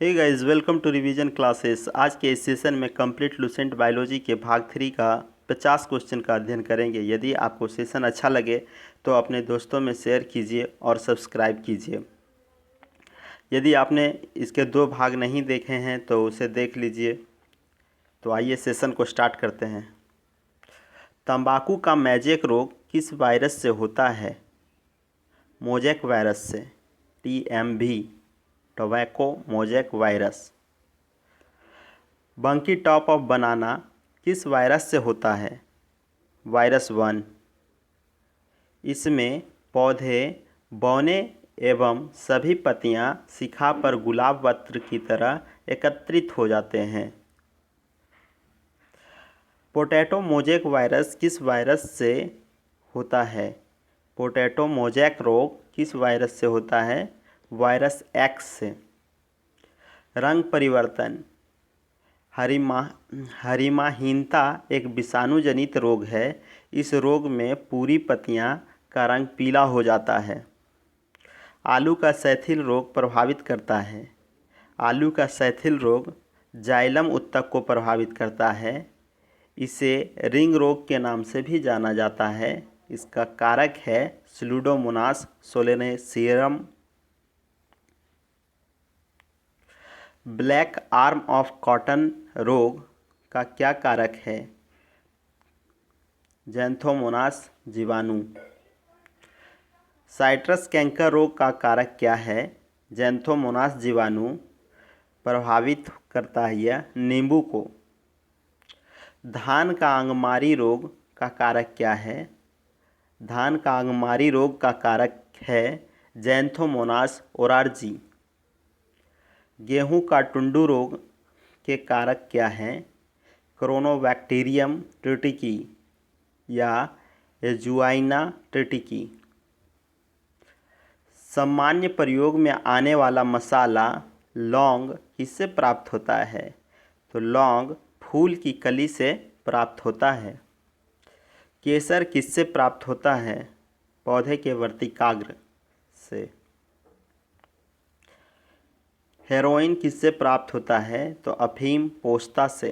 Hey guys, welcome to revision classes. आज के इस सेशन में कंप्लीट लुसेंट बायोलॉजी के भाग 3 का 50 क्वेश्चन का अध्ययन करेंगे। यदि आपको सेशन अच्छा लगे तो अपने दोस्तों में शेयर कीजिए और सब्सक्राइब कीजिए। यदि आपने इसके 2 भाग नहीं देखे हैं तो उसे देख लीजिए। तो आइए सेशन को स्टार्ट करते हैं। तंबाकू का मैजेक रोग किस वायरस से होता है? मोजैक वायरस से, TMV, टोबैको मोजैक वायरस। बंकी टॉप ऑफ बनाना किस वायरस से होता है? वायरस 1। इसमें पौधे बौने एवं सभी पत्तियां शिखा पर गुलाब पत्र की तरह एकत्रित हो जाते हैं। पोटैटो मोजैक वायरस किस वायरस से होता है? पोटैटो मोजैक रोग किस वायरस से होता है? वायरस X से। रंग परिवर्तन। हरिमाहीनता एक विषाणु जनित रोग है। इस रोग में पूरी पत्तियां का रंग पीला हो जाता है। आलू का सैथिल रोग प्रभावित करता है। आलू का सैथिल रोग जाइलम उत्तक को प्रभावित करता है। इसे रिंग रोग के नाम से भी जाना जाता है। इसका कारक है Pseudomonas solanacearum. Black arm of cotton रोग का क्या कारक है? ज़ैंथोमोनास जीवाणु। साइट्रस कैंकर रोग का कारक क्या है? ज़ैंथोमोनास जीवाणु प्रभावित करता है यह नींबू को। धान का अंगमारी रोग का कारक क्या है? धान का अंगमारी रोग का कारक है ज़ैंथोमोनास ओरार्जी। गेहूं का टुंडू रोग के कारक क्या हैं? क्रोनोबैक्टीरियम ट्रिटिकी या एजुआइना ट्रिटिकी। सामान्य प्रयोग में आने वाला मसाला लौंग किससे प्राप्त होता है? तो लौंग फूल की कली से प्राप्त होता है। केसर किससे प्राप्त होता है? पौधे के वर्तिकाग्र से। हेरोइन किससे प्राप्त होता है? तो अफीम पोस्ता से।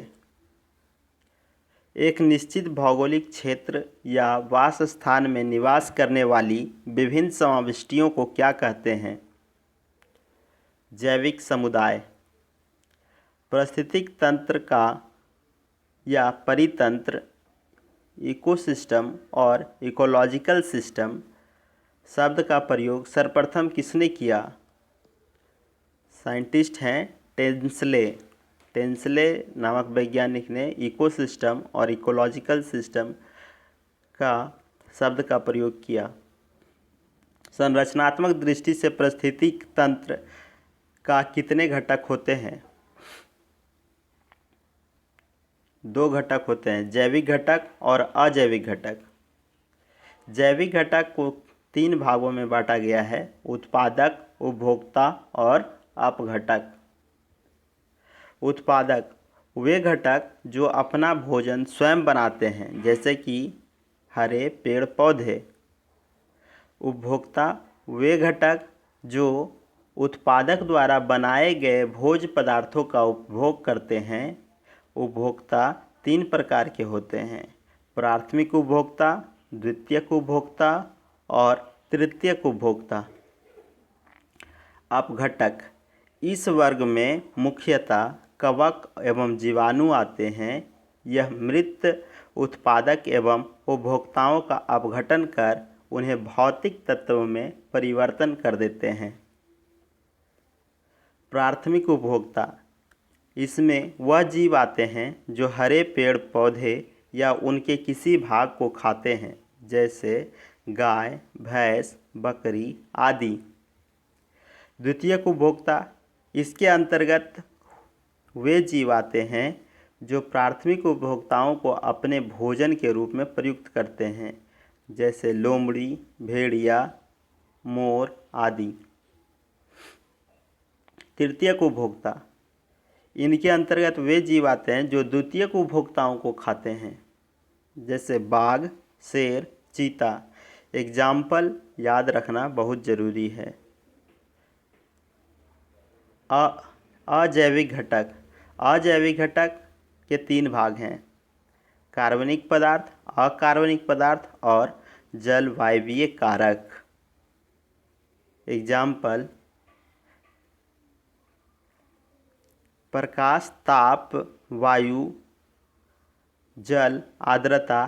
एक निश्चित भौगोलिक क्षेत्र या वास स्थान में निवास करने वाली विभिन्न समाविष्टियों को क्या कहते हैं? जैविक समुदाय। पारिस्थितिक तंत्र का या परितंत्र, इकोसिस्टम और इकोलॉजिकल सिस्टम शब्द का प्रयोग सर्वप्रथम किसने किया? साइंटिस्ट हैं टेंसले। टेंसले नामक वैज्ञानिक ने इकोसिस्टम और इकोलॉजिकल सिस्टम का शब्द का प्रयोग किया। संरचनात्मक दृष्टि से पारिस्थितिक तंत्र का कितने घटक होते हैं? 2 घटक होते हैं, जैविक घटक और अजैविक घटक। जैविक घटक को 3 भागों में बांटा गया है, उत्पादक, उपभोक्ता और अपघटक। उत्पादक वे घटक जो अपना भोजन स्वयं बनाते हैं, जैसे कि हरे पेड़ पौधे। उपभोक्ता वे घटक जो उत्पादक द्वारा बनाए गए भोज्य पदार्थों का उपभोग करते हैं। उपभोक्ता 3 प्रकार के होते हैं, प्राथमिक उपभोक्ता, द्वितीयक उपभोक्ता और तृतीयक उपभोक्ता। अपघटक इस वर्ग में मुख्यतः कवक एवं जीवाणु आते हैं। यह मृत उत्पादक एवं उपभोक्ताओं का अपघटन कर उन्हें भौतिक तत्वों में परिवर्तन कर देते हैं। प्राथमिक उपभोक्ता इसमें वह जीव आते हैं जो हरे पेड़ पौधे या उनके किसी भाग को खाते हैं, जैसे गाय, भैंस, बकरी आदि। द्वितीयक उपभोक्ता इसके अंतर्गत वे जीव आते हैं जो प्राथमिक उपभोक्ताओं को अपने भोजन के रूप में प्रयुक्त करते हैं, जैसे लोमड़ी, भेड़िया, मोर आदि। तृतीयक उपभोक्ता इनके अंतर्गत वे जीव आते हैं जो द्वितीयक उपभोक्ताओं को खाते हैं, जैसे बाघ, शेर, चीता। एग्जाम्पल याद रखना बहुत ज़रूरी है। अजैविक घटक। अजैविक घटक के 3 भाग हैं, कार्बनिक पदार्थ, अकार्बनिक पदार्थ और जलवायवीय कारक। एग्जाम्पल: प्रकाश, ताप, वायु, जल, आर्द्रता,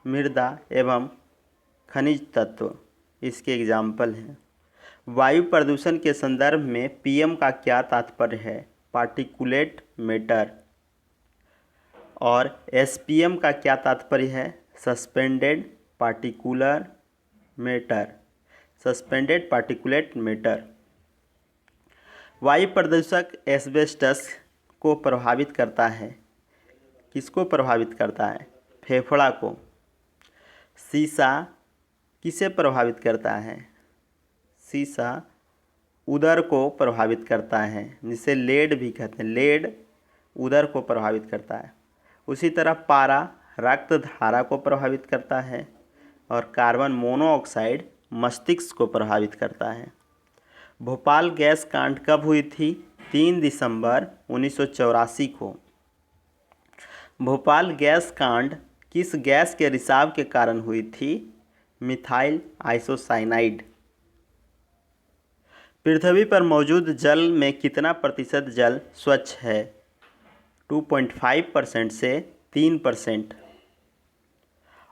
मृदा एवं खनिज तत्व इसके एग्जाम्पल हैं। वायु प्रदूषण के संदर्भ में पीएम का क्या तात्पर्य है? Particulate matter. और एसपीएम का क्या तात्पर्य है? Suspended particular matter, suspended particulate matter. वायु प्रदूषक एस्बेस्टस को प्रभावित करता है। किसको प्रभावित करता है? फेफड़ा को। सीसा किसे प्रभावित करता है? सीसा उदर को प्रभावित करता है, जिसे लेड भी कहते हैं। लेड उदर को प्रभावित करता है। उसी तरह पारा रक्त धारा को प्रभावित करता है और कार्बन मोनोऑक्साइड मस्तिष्क को प्रभावित करता है। भोपाल गैस कांड कब हुई थी? 3 दिसंबर 1984 को। भोपाल गैस कांड किस गैस के रिसाव के कारण हुई थी? Methyl isocyanide. पृथ्वी पर मौजूद जल में कितना प्रतिशत जल स्वच्छ है? 2.5% से 3%।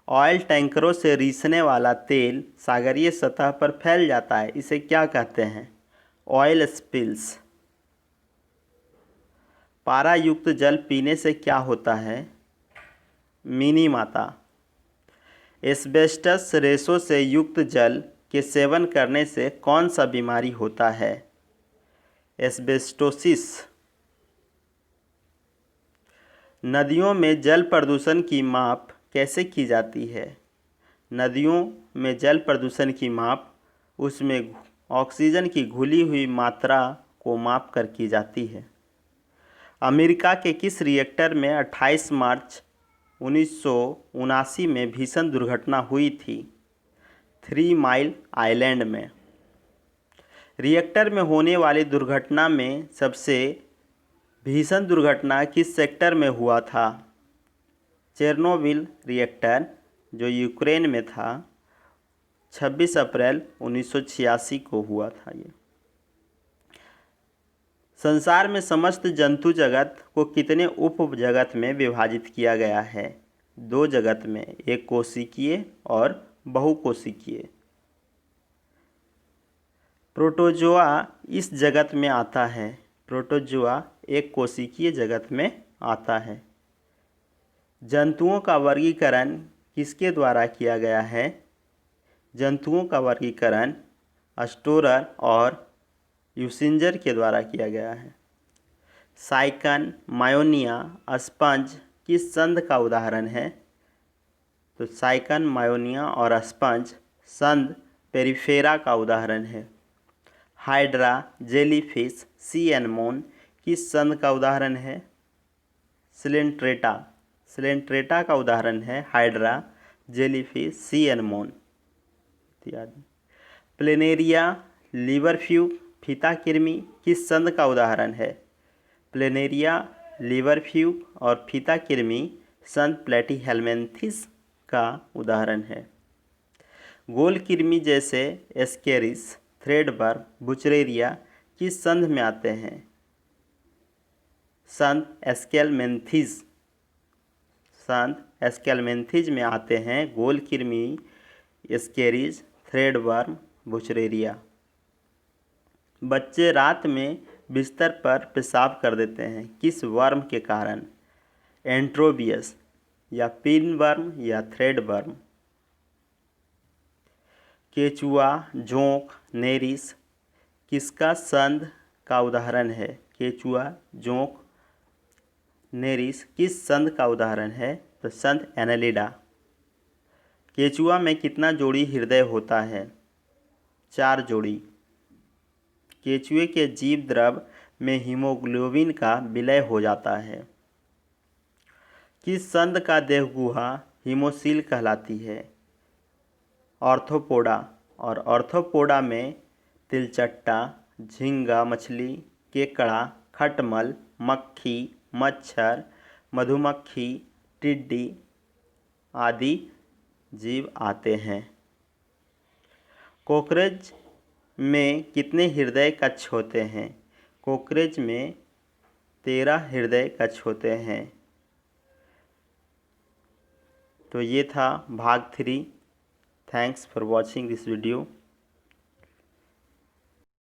ऑयल टैंकरों से रिसने वाला तेल सागरीय सतह पर फैल जाता है, इसे क्या कहते हैं? Oil spills. पारा युक्त जल पीने से क्या होता है? मिनीमाता। एस्बेस्टस रेशों से युक्त जल के सेवन करने से कौन सा बीमारी होता है? एस्बेस्टोसिस। नदियों में जल प्रदूषण की माप कैसे की जाती है? नदियों में जल प्रदूषण की माप उसमें ऑक्सीजन की घुली हुई मात्रा को माप कर की जाती है। अमेरिका के किस रिएक्टर में 28 मार्च 1979 में भीषण दुर्घटना हुई थी? 3 माइल आइलैंड में। रिएक्टर में होने वाली दुर्घटना में सबसे भीषण दुर्घटना किस सेक्टर में हुआ था? चेरनोबिल रिएक्टर जो यूक्रेन में था, 26 अप्रैल 1986 को हुआ था ये। संसार में समस्त जंतु जगत को कितने उप जगत में विभाजित किया गया है? 2 जगत में, एक कोशिकीय और बहुकोशिकीय। प्रोटोजोआ इस जगत में आता है। प्रोटोजोआ एक कोशिकीय जगत में आता है। जंतुओं का वर्गीकरण किसके द्वारा किया गया है? जंतुओं का वर्गीकरण स्टोरर और यूसिंजर के द्वारा किया गया है। साइकन, मायोनिया, स्पंज किस संघ का उदाहरण है? तो साइकन, मायोनिया और स्पंज संघ पेरिफेरा का उदाहरण है। हाइड्रा, जेलीफिश, सी एनमोन किस संघ का उदाहरण है? सिलेंट्रेटा। सिलेंट्रेटा का उदाहरण है हाइड्रा, जेलीफिश, सी एनमोन इत्यादि। प्लेनेरिया, लीवरफ्यूग, फीता कृमि किस संघ का उदाहरण है? प्लेनेरिया, लीवरफ्यूग और फीता कृमि संघ प्लेटीहेल्मिन्थेस का उदाहरण है। गोल कृमि जैसे एस्केरिस, थ्रेडवर्म, बुचरेरिया किस संघ में आते हैं? संघ एस्केलमेंथीज। संघ एस्केलमेंथीज में आते हैं गोल कृमि, एस्केरिस, थ्रेडवर्म, बुचरेरिया। बच्चे रात में बिस्तर पर पेशाब कर देते हैं, किस वर्म के कारण? एंट्रोबियस या पिनवर्म या थ्रेडवर्म। केचुआ, जोंक, नेरिस किसका संघ का उदाहरण है? केचुआ, जोंक, नेरिस किस संघ का उदाहरण है? तो संघ एनेलिडा। केचुआ में कितना जोड़ी हृदय होता है? 4 जोड़ी। केचुए के जीव द्रव में हीमोग्लोबिन का विलय हो जाता है। किस संघ का देहगुहा हीमोसील कहलाती है? ऑर्थोपोडा। और ऑर्थोपोडा में तिलचट्टा, झींगा मछली, केकड़ा, खटमल, मक्खी, मच्छर, मधुमक्खी, टिड्डी आदि जीव आते हैं। कॉकरोच में कितने हृदय कक्ष होते हैं? कॉकरोच में 13 हृदय कक्ष होते हैं। तो ये था भाग 3। Thanks for watching this video.